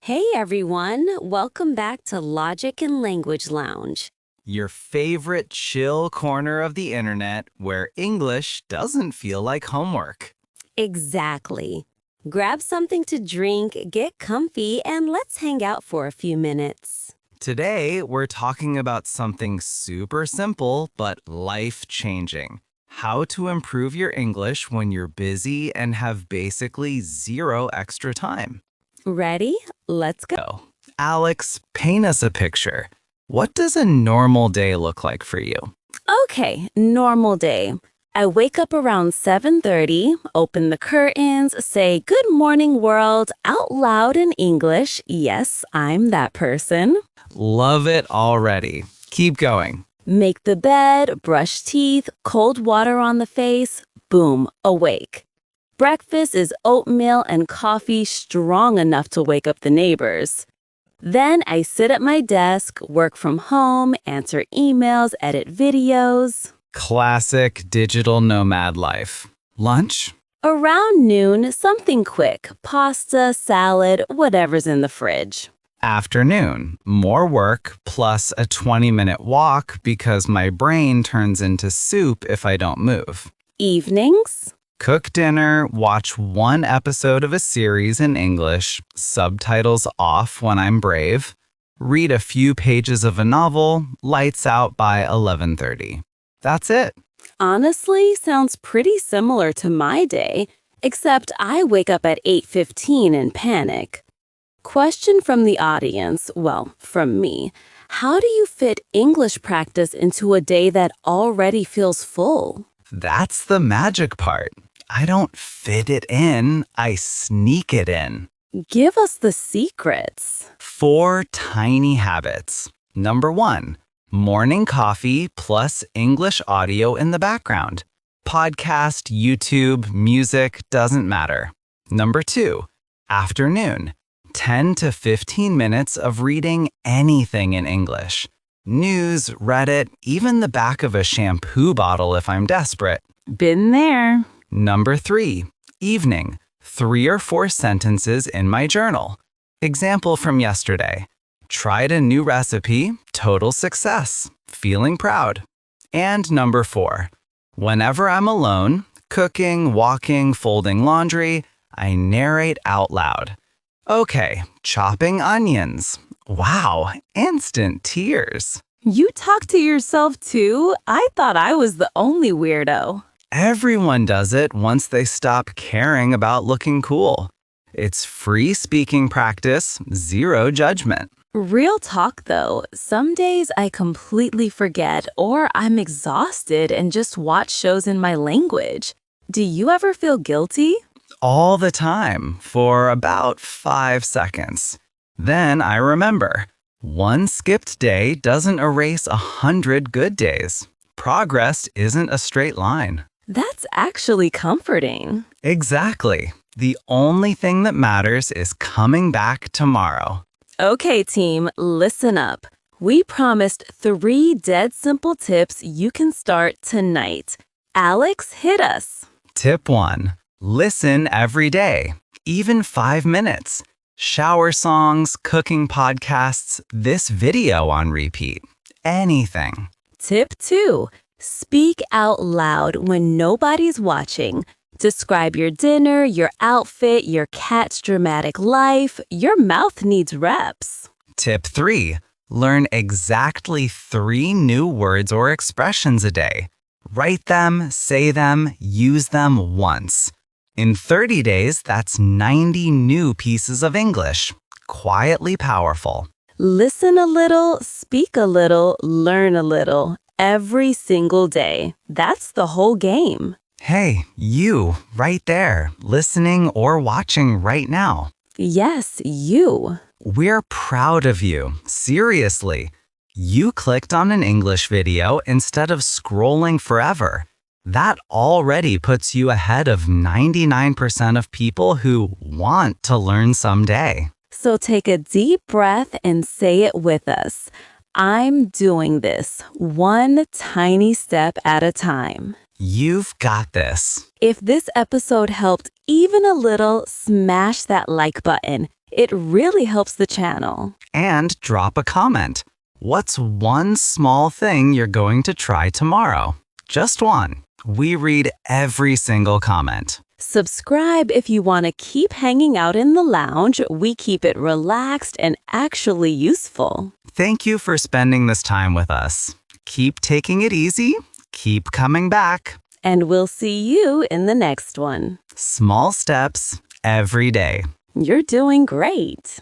Hey everyone, welcome back to Logic and Language Lounge. Your favorite chill corner of the internet where English doesn't feel like homework. Exactly. Grab something to drink, get comfy, and let's hang out for a few minutes. Today, we're talking about something super simple but life-changing. How to improve your English when you're busy and have basically zero extra time. Ready? Let's go. So, Alex, paint us a picture. What does a normal day look like for you? Okay, normal day. I wake up around 7:30, open the curtains, say good morning world out loud in English. Yes, I'm that person. Love it already. Keep going. Make the bed, brush teeth, cold water on the face, boom, awake. Breakfast is oatmeal and coffee strong enough to wake up the neighbors. Then I sit at my desk, work from home, answer emails, edit videos. Classic digital nomad life. Lunch? Around noon, something quick, pasta, salad, whatever's in the fridge. Afternoon. More work plus a 20-minute walk because my brain turns into soup if I don't move. Evenings? Cook dinner, watch one episode of a series in English, subtitles off when I'm brave, read a few pages of a novel, lights out by 11:30. That's it. Honestly, sounds pretty similar to my day, except I wake up at 8:15 and panic. Question from the audience, well, from me. How do you fit English practice into a day that already feels full? That's the magic part. I don't fit it in, I sneak it in. Give us the secrets. 4 tiny habits. Number 1, morning coffee plus English audio in the background. Podcast, YouTube, music, doesn't matter. Number 2, afternoon. 10 to 15 minutes of reading anything in English. News, Reddit, even the back of a shampoo bottle if I'm desperate. Been there. Number 3, evening. 3 or 4 sentences in my journal. Example from yesterday. Tried a new recipe, total success, feeling proud. And number 4, whenever I'm alone, cooking, walking, folding laundry, I narrate out loud. Okay, chopping onions. Wow, instant tears. You talk to yourself too? I thought I was the only weirdo. Everyone does it once they stop caring about looking cool. It's free speaking practice, zero judgment. Real talk though, some days I completely forget or I'm exhausted and just watch shows in my language. Do you ever feel guilty? All the time, for about 5 seconds. Then I remember, one skipped day doesn't erase 100 good days. Progress isn't a straight line. That's actually comforting. Exactly. The only thing that matters is coming back tomorrow. Okay, team, listen up. We promised 3 dead simple tips you can start tonight. Alex, hit us. Tip 1. Listen every day, even 5 minutes. Shower songs, cooking podcasts, this video on repeat. Anything. Tip 2. Speak out loud when nobody's watching. Describe your dinner, your outfit, your cat's dramatic life. Your mouth needs reps. Tip 3. Learn exactly 3 new words or expressions a day. Write them, say them, use them once. In 30 days, that's 90 new pieces of English. Quietly powerful. Listen a little, speak a little, learn a little. Every single day. That's the whole game. Hey, you, right there, listening or watching right now. Yes, you. We're proud of you, seriously. You clicked on an English video instead of scrolling forever. That already puts you ahead of 99% of people who want to learn someday. So take a deep breath and say it with us. I'm doing this, one tiny step at a time. You've got this. If this episode helped even a little, smash that like button. It really helps the channel. And drop a comment. What's one small thing you're going to try tomorrow? Just one. We read every single comment. Subscribe if you want to keep hanging out in the lounge. We keep it relaxed and actually useful. Thank you for spending this time with us. Keep taking it easy. Keep coming back. And we'll see you in the next one. Small steps every day. You're doing great.